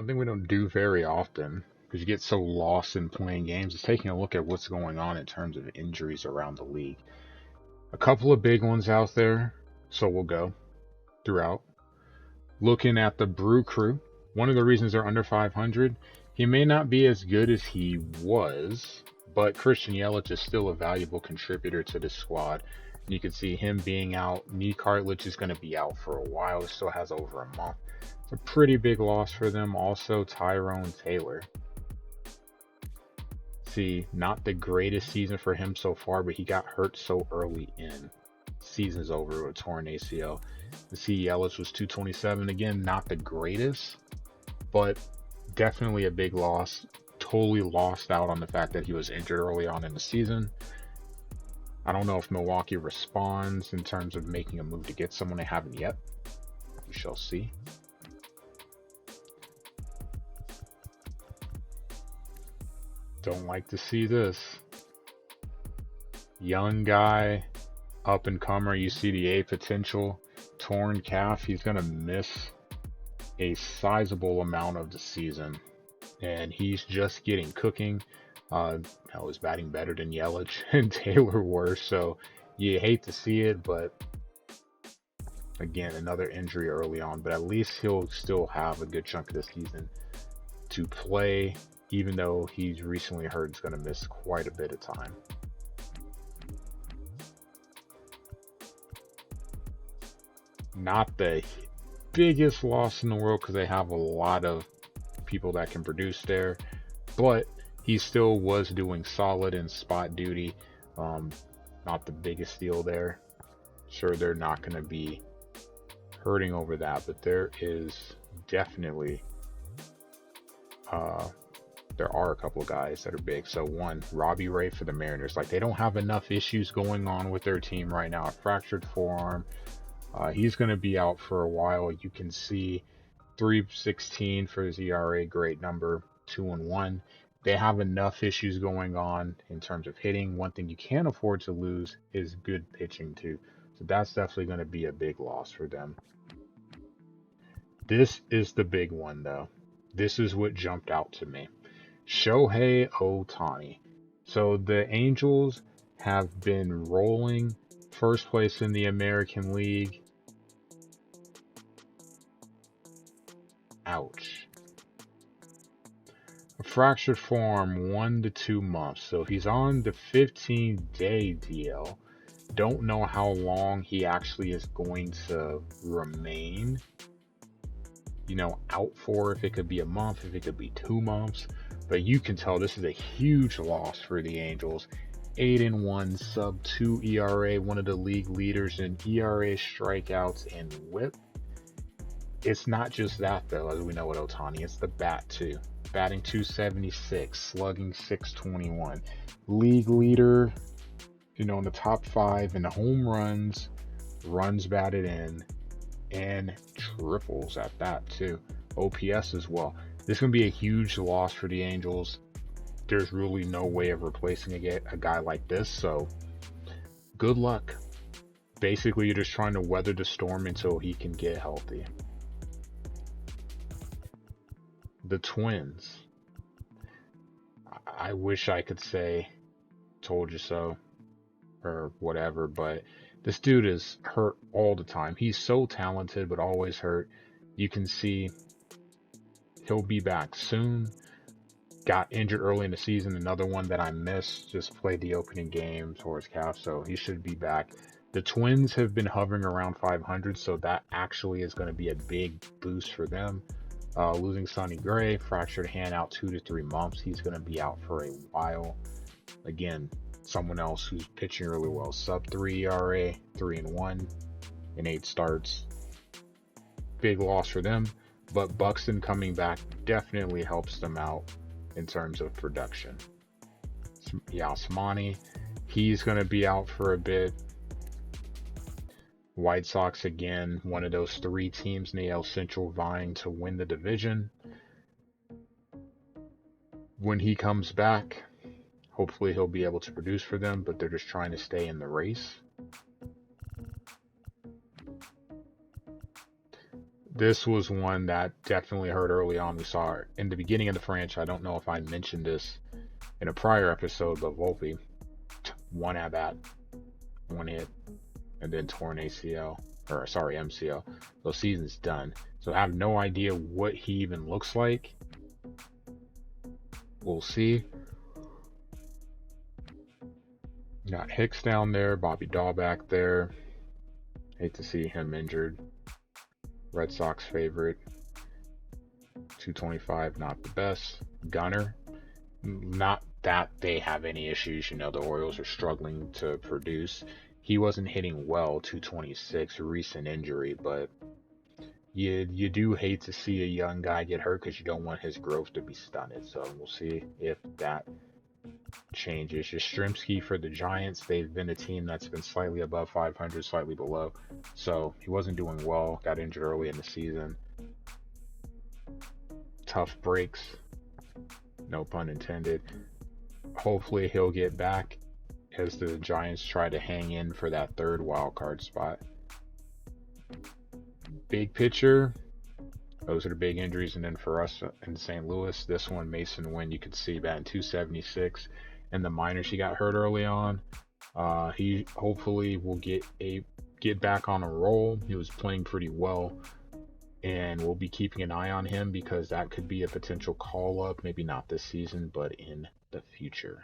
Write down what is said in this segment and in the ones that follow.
One thing we don't do very often, because you get so lost in playing games, is taking a look at what's going on in terms of injuries around the league. A couple of big ones out there, so we'll go throughout. Looking at the Brew Crew, one of the reasons they're under 500, he may not be as good as he was, but Christian Yelich is still a valuable contributor to the squad. And you can see him being out. Knee cartilage is going to be out for a while. It still has over a month. It's a pretty big loss for them. Also, Tyrone Taylor. See, not the greatest season for him so far, but he got hurt so early in. Season's over with a torn ACL. The see Yelich was 227. Again, not the greatest, but definitely a big loss. Totally lost out on the fact that he was injured early on in the season. I don't know if Milwaukee responds in terms of making a move to get someone. They haven't yet. We shall see. Don't like to see this. Young guy, up and comer. You see the A potential. Torn calf. He's going to miss a sizable amount of the season. And he's just getting cooking. He's batting better than Yelich and Taylor were. So you hate to see it, but again, another injury early on. But at least he'll still have a good chunk of the season to play. Even though he's recently hurt, he's going to miss quite a bit of time. Not the biggest loss in the world because they have a lot of people that can produce there, but he still was doing solid in spot duty. Not the biggest deal there. Sure, they're not going to be hurting over that, but there is definitely there are a couple of guys that are big. So one, Robbie Ray for the Mariners. Like, they don't have enough issues going on with their team right now. A fractured forearm. He's going to be out for a while. You can see 3.16 for his ERA, great number, 2-1. They have enough issues going on in terms of hitting. One thing you can't afford to lose is good pitching too. So that's definitely going to be a big loss for them. This is the big one though. This is what jumped out to me. Shohei Ohtani. So the Angels have been rolling first place in the American League. Ouch. A fractured forearm, 1 to 2 months. So he's on the 15-day DL. Don't know how long he actually is going to remain, out for. If it could be a month, if it could be 2 months. But you can tell this is a huge loss for the Angels. 8-1, sub-2 ERA, one of the league leaders in ERA, strikeouts, and WHIP. It's not just that, though, as we know with Ohtani. It's the bat, too. Batting 276, slugging 621. League leader, in the top 5 in the home runs batted in, and triples at that, too. OPS as well. This is going to be a huge loss for the Angels. There's really no way of replacing a guy like this, so good luck. Basically, you're just trying to weather the storm until he can get healthy. The Twins. I wish I could say told you so or whatever, but this dude is hurt all the time. He's so talented, but always hurt. You can see he'll be back soon. Got injured early in the season. Another one that I missed. Just played the opening game towards calf, so he should be back. The Twins have been hovering around 500, so that actually is going to be a big boost for them. Losing Sonny Gray, fractured hand, out 2 to 3 months. He's going to be out for a while. Again, someone else who's pitching really well. Sub-3 ERA, 3-1 in 8 starts. Big loss for them, but Buxton coming back definitely helps them out in terms of production. Yasmani, he's going to be out for a bit. White Sox, again, one of those 3 teams in the AL Central vying to win the division. When he comes back, hopefully he'll be able to produce for them, but they're just trying to stay in the race. this was one that definitely hurt early on. We saw it in the beginning of the franchise. I don't know if I mentioned this in a prior episode, but Volpe, one at bat, one hit, and then torn ACL, or sorry, MCL. So season's done. So I have no idea what he even looks like. We'll see. Got Hicks down there, Bobby Dahl back there. Hate to see him injured. Red Sox favorite. 225, not the best. Gunner, not that they have any issues. You know, the Orioles are struggling to produce. He wasn't hitting well, 226, recent injury, but you do hate to see a young guy get hurt because you don't want his growth to be stunted. So we'll see if that changes. Yastrzemski for the Giants, they've been a team that's been slightly above 500, slightly below. So he wasn't doing well, got injured early in the season. Tough breaks, no pun intended. Hopefully he'll get back as the Giants try to hang in for that third wild card spot. Big picture, those are the big injuries. And then for us in St. Louis, this one, Mason Wynn, you could see batting 276 in the minors. He got hurt early on. He hopefully will get back on a roll. He was playing pretty well, and we'll be keeping an eye on him because that could be a potential call up. Maybe not this season, but in the future.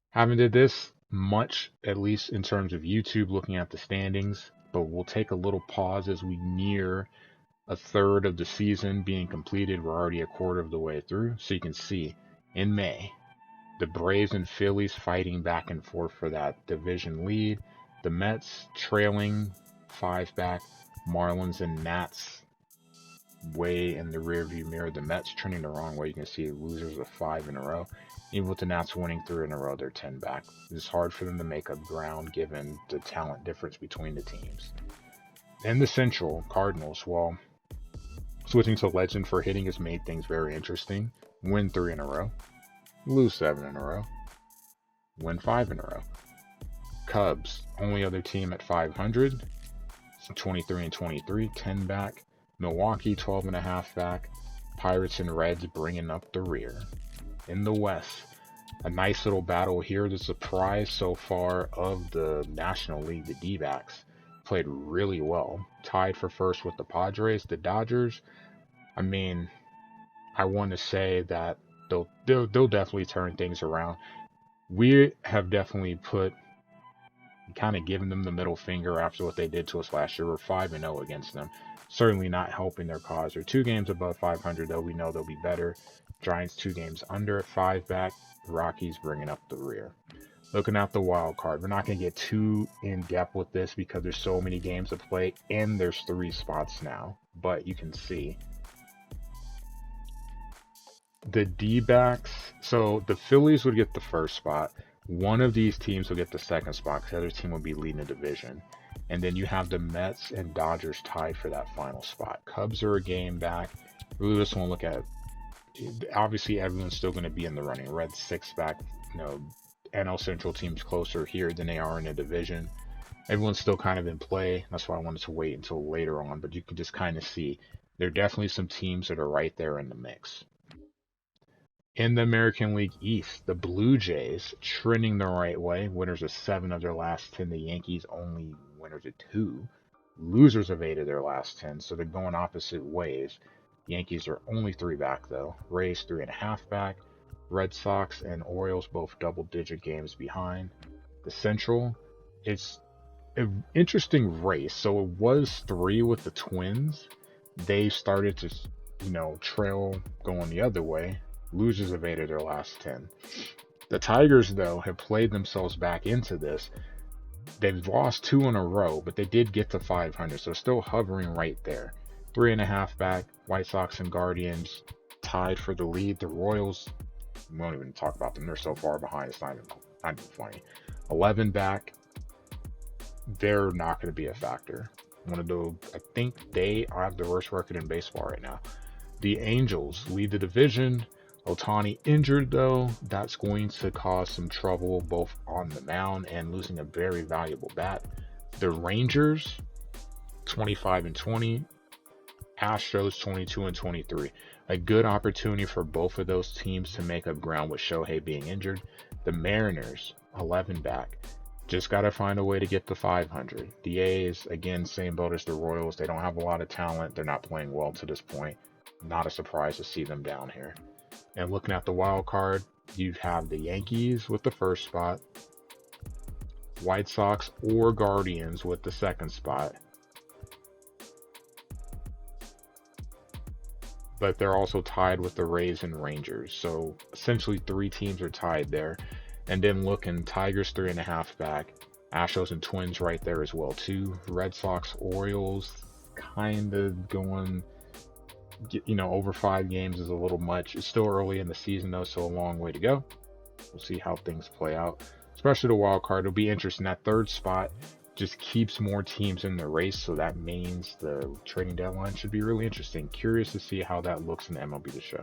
Haven't did this much, at least in terms of YouTube, looking at the standings, but we'll take a little pause as we near a third of the season being completed. We're already a quarter of the way through. So you can see in May, the Braves and Phillies fighting back and forth for that division lead. The Mets trailing 5 back. Marlins and Nats way in the rearview mirror. The Mets trending the wrong way. You can see losers of 5 in a row. Even with the Nats winning 3 in a row, they're 10 back. It's hard for them to make up ground given the talent difference between the teams. In the Central, Cardinals, well, switching to Legend for hitting has made things very interesting. Win 3 in a row. Lose 7 in a row. Win 5 in a row. Cubs, only other team at 500. 23 and 23, 10 back. Milwaukee, 12.5 back. Pirates and Reds bringing up the rear. In the West, a nice little battle here. The surprise so far of the National League, the D-backs, played really well. Tied for first with the Padres. The Dodgers, I mean, I want to say that they'll definitely turn things around. We have definitely kind of given them the middle finger after what they did to us last year. We're 5-0 against them. Certainly not helping their cause. They're 2 games above 500, though. We know they'll be better. Giants 2 games under at 5 back. Rockies bringing up the rear. Looking at the wild card, we're not going to get too in depth with this because there's so many games to play and there's 3 spots now. But you can see the D-backs. So the Phillies would get the first spot. One of these teams will get the second spot because the other team will be leading the division. And then you have the Mets and Dodgers tied for that final spot. Cubs are a game back. Really just want to look at, obviously everyone's still going to be in the running. Reds 6 back. You know, NL Central teams closer here than they are in the division. Everyone's still kind of in play. That's why I wanted to wait until later on. But you can just kind of see there are definitely some teams that are right there in the mix. In the American League East, the Blue Jays trending the right way. Winners of 7 of their last 10. The Yankees only winners of 2. Losers of 8 of their last 10. So they're going opposite ways. Yankees are only 3 back, though. Rays 3.5 back. Red Sox and Orioles both double-digit games behind. The Central, it's an interesting race. So it was 3 with the Twins. They started to, trail going the other way. Losers of 8 of their last 10. The Tigers, though, have played themselves back into this. They've lost 2 in a row, but they did get to 500, so still hovering right there. 3.5 back. White Sox and Guardians tied for the lead. The Royals, we won't even talk about them. They're so far behind, it's not even funny. 11 back. They're not going to be a factor. I think they have the worst record in baseball right now. The Angels lead the division. Ohtani injured, though. That's going to cause some trouble both on the mound and losing a very valuable bat. The Rangers, 25 and 20. Astros 22 and 23. A good opportunity for both of those teams to make up ground with Shohei being injured. The Mariners 11 back. Just got to find a way to get to 500. The A's, again, same boat as the Royals. They don't have a lot of talent. They're not playing well to this point. Not a surprise to see them down here. And looking at the wild card, you have the Yankees with the first spot, White Sox or Guardians with the second spot. But they're also tied with the Rays and Rangers. So essentially 3 teams are tied there. And then looking, Tigers 3.5 back, Astros and Twins right there as well too. Red Sox, Orioles kind of going, over 5 games is a little much. It's still early in the season though, so a long way to go. We'll see how things play out, especially the wild card. It'll be interesting. That third spot just keeps more teams in the race, so that means the trading deadline should be really interesting. Curious to see how that looks in the MLB The Show.